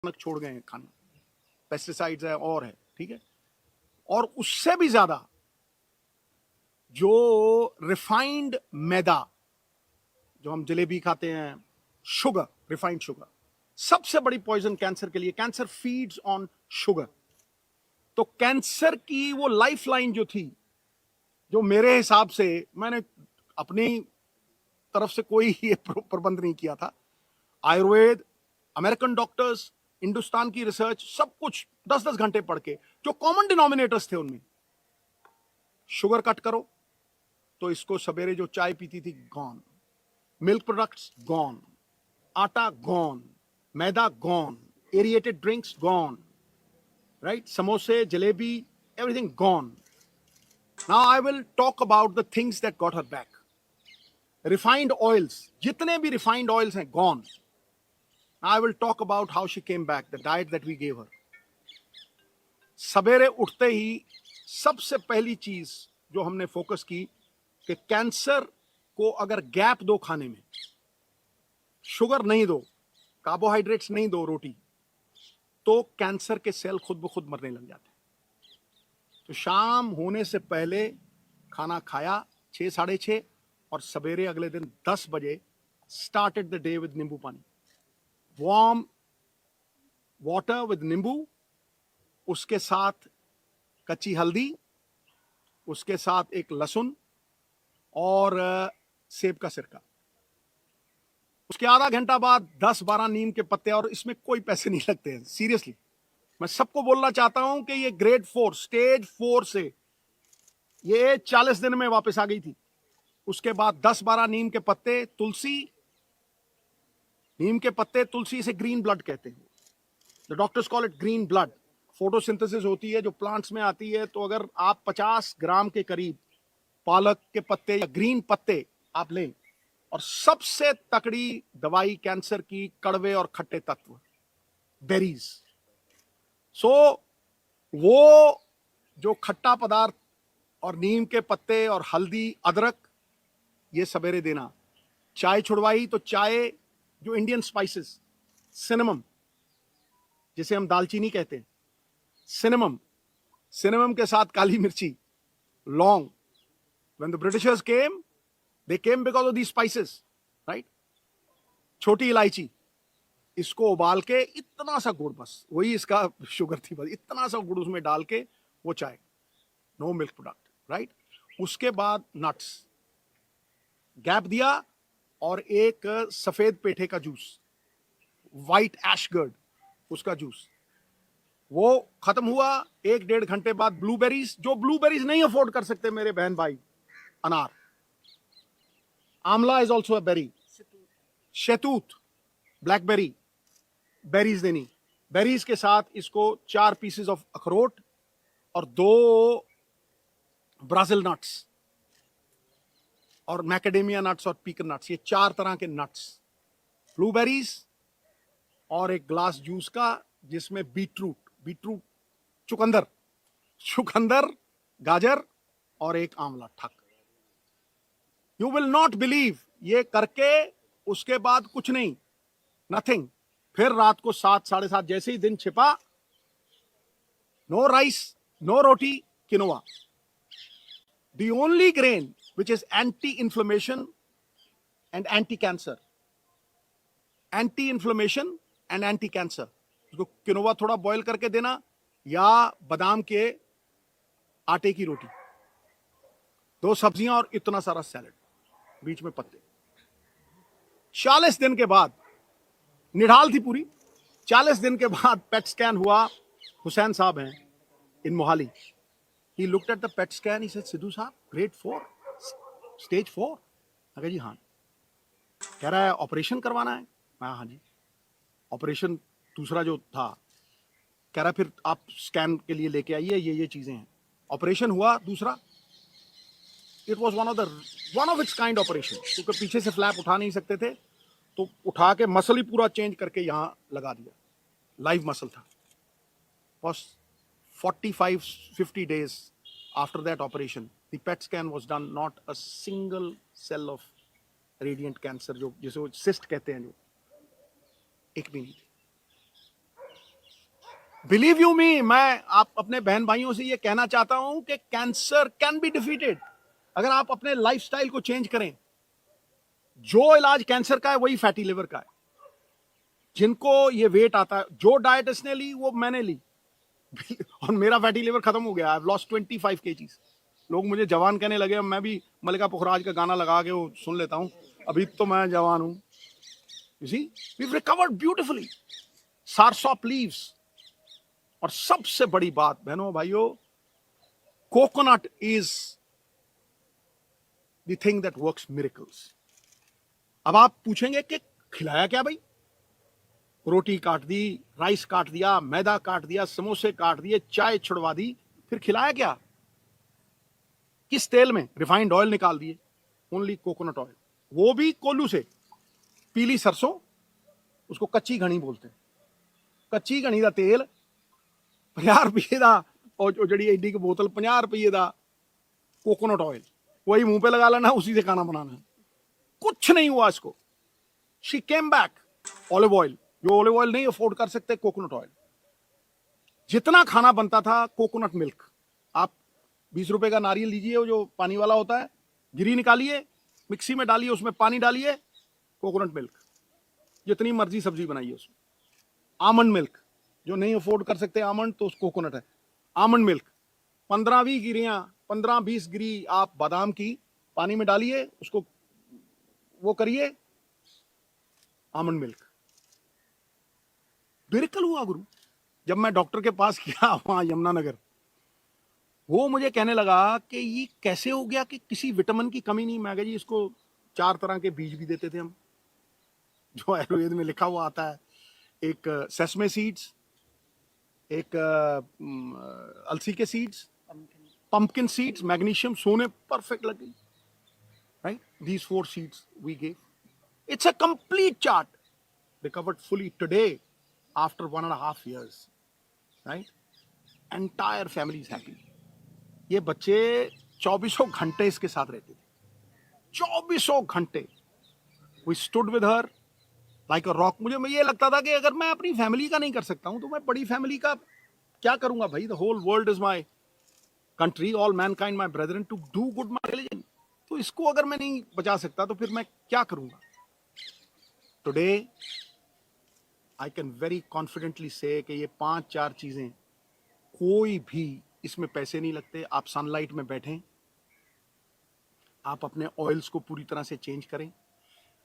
छोड़ गए हैं खाना, पेस्टिसाइड्स है और है, ठीक है। और उससे भी ज्यादा जो रिफाइंड मैदा, जो हम जलेबी खाते हैं, शुगर, रिफाइंड शुगर, सबसे बड़ी पॉइजन कैंसर के लिए। Cancer feeds on sugar. तो कैंसर की वो लाइफलाइन जो थी, जो मेरे हिसाब से, मैंने अपनी तरफ से कोई ये प्रबंध नहीं किया था, आयुर्वेद, अमेरिकन डॉक्टर्स, हिंदुस्तान की रिसर्च, सब कुछ 10-10 घंटे पढ़ के, जो कॉमन डिनोमिनेटर्स थे उनमें, शुगर कट करो। तो इसको सवेरे जो चाय पीती थी, gone. Milk products gone, atta gone, maida gone, aerated drinks gone, right, समोसे, jalebi, everything gone. Now I will talk about the things that got her back. Refined oils, जितने भी रिफाइंड ऑयल्स हैं, gone. I will talk about how she came back, the diet that we gave her. सवेरे उठते ही सबसे पहली चीज जो हमने फोकस की कि कैंसर को अगर गैप दो खाने में, शुगर नहीं दो, कार्बोहाइड्रेट्स नहीं दो, रोटी, तो कैंसर के सेल खुद ब खुद मरने लग जाते हैं। तो शाम होने से पहले खाना खाया 6, 6:30, और सवेरे अगले दिन 10 बजे स्टार्टेड द डे विद नींबू पानी, वार्म वाटर विद नींबू, उसके साथ कच्ची हल्दी, उसके साथ एक लहसुन और सेब का सिरका। उसके आधा घंटा बाद 10-12 नीम के पत्ते, और इसमें कोई पैसे नहीं लगते हैं, सीरियसली। मैं सबको बोलना चाहता हूं कि ये ग्रेड 4, स्टेज 4 से ये 40 दिन में वापस आ गई थी। उसके बाद 10-12 नीम के पत्ते, तुलसी, नीम के पत्ते, तुलसी से ग्रीन ब्लड कहते हैं, the doctors call it green blood. Photosynthesis होती है जो प्लांट्स में आती है। तो अगर आप 50 ग्राम के करीब पालक के पत्ते या ग्रीन पत्ते आप लें, और सबसे तकड़ी दवाई कैंसर की, कड़वे और खट्टे तत्व, बेरीज। सो वो जो खट्टा पदार्थ और नीम के पत्ते और हल्दी, अदरक, ये सवेरे देना। चाय छुड़वाई तो चाय, जो इंडियन स्पाइसेस, सिनेमम, जिसे हम दालचीनी कहते हैं, सिनेमम, सिनेमम के साथ काली मिर्ची, लौंग। When the Britishers came, they came because of these spices, right? छोटी इलायची, इसको उबाल के इतना सा गुड़, बस वही इसका शुगर थी, बस इतना सा गुड़ उसमें डाल के वो चाय, नो मिल्क प्रोडक्ट, राइट। उसके बाद नट्स, गैप दिया, और एक सफेद पेठे का जूस, व्हाइट एशगर्ड, उसका जूस, वो खत्म हुआ। 1-1.5 घंटे बाद ब्लूबेरीज, जो ब्लूबेरीज नहीं अफोर्ड कर सकते मेरे बहन भाई, अनार, आंवला इज ऑल्सो अ बेरी, शहतूत, ब्लैकबेरी, बेरीज देनी। बेरीज के साथ इसको 4 पीसेस ऑफ अखरोट और 2 ब्राजील नट्स और मैकेडेमिया नट्स और पीकन नट्स, ये 4 तरह के नट्स, ब्लूबेरीज, और एक ग्लास जूस का जिसमें बीटरूट, चुकंदर, गाजर, और एक आंवला, ठक। यू विल नॉट बिलीव, ये करके उसके बाद कुछ नहीं, नथिंग। फिर रात को 7, 7:30, जैसे ही दिन छिपा, no rice, no roti, quinoa, the only grain which is anti inflammation and anti cancer, anti inflammation and anti cancer. उसको किनोवा थोड़ा बॉईल करके देना, या बादाम के आटे की रोटी, 2 सब्जियां और इतना सारा सैलेड, बीच में पत्ते। 40 दिन के बाद, निढाल थी पूरी। 40 दिन के बाद पेट स्कैन हुआ। हुसैन साहब हैं in Mohali, he looked at the PET scan, he said, Sidhu साहब, ग्रेड 4, स्टेज 4। अगर जी हाँ। कह रहा है ऑपरेशन करवाना है। हाँ जी। ऑपरेशन दूसरा जो था, कह रहा फिर आप स्कैन के लिए लेके आइए, ये चीजें हैं। ऑपरेशन हुआ दूसरा, it was one of its kind operation, क्योंकि पीछे से फ्लैप उठा नहीं सकते थे, तो उठा के मसल ही पूरा चेंज करके यहां लगा दिया, लाइव मसल था। बस 45-50 days after that operation, the PET scan was done, not a single cell of radiant cancer, जो जिसे वो cyst कहते हैं, जो एक भी नहीं थी। बिलीव यू मी, मैं आप अपने बहन भाइयों से ये कहना चाहता हूं कि कैंसर कैन बी डिफीटेड अगर आप अपने लाइफस्टाइल को चेंज करें। जो इलाज कैंसर का है वही फैटी लिवर का है। जिनको ये वेट आता है, जो डाइट इसने ली वो मैंने ली और मेरा फैटी लिवर खत्म हो गया। I have lost 25 kgs। लोग मुझे जवान कहने लगे। अब मैं भी मल्लिका पुखराज का गाना लगा के वो सुन लेता हूं, अभी तो मैं जवान हूं। You see, we have recovered beautifully. Soursop leaves. और सबसे बड़ी बात बहनों भाइयों, coconut is the thing that works miracles. अब आप पूछेंगे कि खिलाया क्या भाई? रोटी काट दी, राइस काट दिया, मैदा काट दिया, समोसे काट दिए, चाय छुड़वा दी, फिर खिलाया क्या? किस तेल में? रिफाइंड ऑयल निकाल दिए, ओनली कोकोनट ऑयल, वो भी कोल्लू से। पीली सरसों, उसको कच्ची घनी बोलते हैं। कच्ची घनी का तेल 50 रुपये का, और जड़ी एडी की बोतल 50 रुपये का कोकोनट ऑयल, वही मुंह पे लगा लेना, उसी से खाना बनाना है। कुछ नहीं हुआ इसको। She came back. Olive oil, जो ऑलिव ऑयल नहीं अफोर्ड कर सकते, कोकोनट ऑयल। जितना खाना बनता था कोकोनट मिल्क। आप 20 रुपए का नारियल लीजिए, वो जो पानी वाला होता है, गिरी निकालिए, मिक्सी में डालिए, उसमें पानी डालिए, कोकोनट मिल्क। जितनी मर्जी सब्जी बनाइए उसमें। आमंड मिल्क, जो नहीं अफोर्ड कर सकते आमंड, तो कोकोनट है। आमंड मिल्क 15-20 गिरियां, 15-20 गिरी आप बादाम की पानी में डालिए, उसको वो करिए, आमंड मिल्क। मिरेकल हुआ गुरु। जब मैं डॉक्टर के पास गया वहां यमुनानगर, वो मुझे कहने लगा कि ये कैसे हो गया कि किसी विटामिन की कमी नहीं। मैं कहा जी, इसको 4 तरह के बीज भी देते थे हम, जो आयुर्वेद में लिखा हुआ आता है। एक सेसमे सीड्स, एक अलसी के सीड्स, पंपकिन सीड्स, मैग्नीशियम, सोने परफेक्ट लग गई। Right, these 4 seeds we gave. It's a complete chart, recovered fully today after 1.5 years, right? Entire family is happy. ये बच्चे 24 घंटे इसके साथ रहते थे, 24 घंटे। We stood with her like a rock. मुझे ये लगता था कि अगर मैं अपनी फैमिली का नहीं कर सकता हूं तो मैं बड़ी फैमिली का क्या करूंगा भाई? The whole world is my country, all mankind my brethren, to do good my religion. तो इसको अगर मैं नहीं बचा सकता तो फिर मैं क्या करूंगा? Today I can very confidently say कि ये 5-4 चीजें, कोई भी इसमें पैसे नहीं लगते। आप सनलाइट में बैठें, आप अपने ऑयल्स को पूरी तरह से चेंज करें,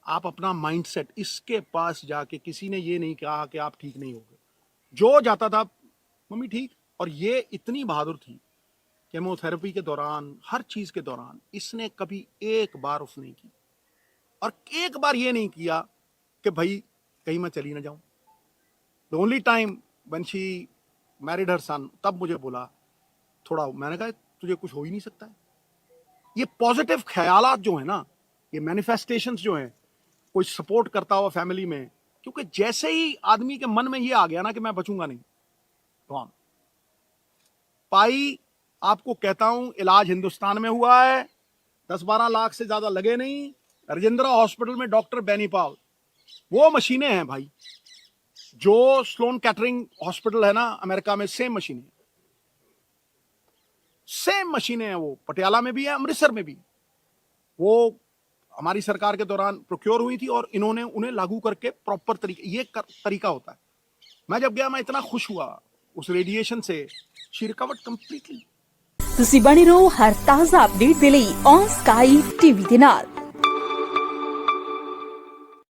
आप अपना माइंडसेट, इसके पास जाके किसी ने ये नहीं कहा कि आप ठीक नहीं होगे। जो जाता था, मम्मी ठीक। और ये इतनी बहादुर थी, केमोथेरेपी के दौरान, हर चीज के दौरान इसने कभी एक बार ऑफ नहीं की। और एक बार ये नहीं किया कि भाई कहीं मैं चली ना जाऊं। The only time when she married her son, तब मुझे बोला थोड़ा, मैंने कहा तुझे कुछ हो ही नहीं सकता है। ये पॉजिटिव ख्यालात जो है ना, ये मैनिफेस्टेशंस जो हैं, कोई सपोर्ट करता हुआ फैमिली में, क्योंकि जैसे ही आदमी के मन में ये आ गया ना कि मैं बचूंगा नहीं, तो पाई आपको कहता हूं, इलाज हिंदुस्तान में हुआ है, 10-12 लाख से ज्यादा लगे नहीं। राजेंद्र हॉस्पिटल में डॉक्टर बेनीपाल, वो मशीनें हैं भाई। जो स्लोन कैटरिंग हॉस्पिटल है ना अमेरिका में, सेम मशीनें, सेम मशीनें हैं। वो पटियाला में भी है, अमृतसर में भी। वो हमारी सरकार के दौरान प्रोक्योर हुई थी और इन्होंने उन्हें लागू करके प्रॉपर तरीके, ये तरीका होता है। मैं जब गया, मैं इतना खुश हुआ उस रेडिएशन से। She recovered completely. ਤੁਸੀਂ ਬਣੇ ਰਹੋ ਹਰ ਤਾਜ਼ਾ ਅਪਡੇਟ ਦੇ ਲਈ ਔਨ ਸਕਾਈ ਟੀਵੀ ਦੇ ਨਾਲ।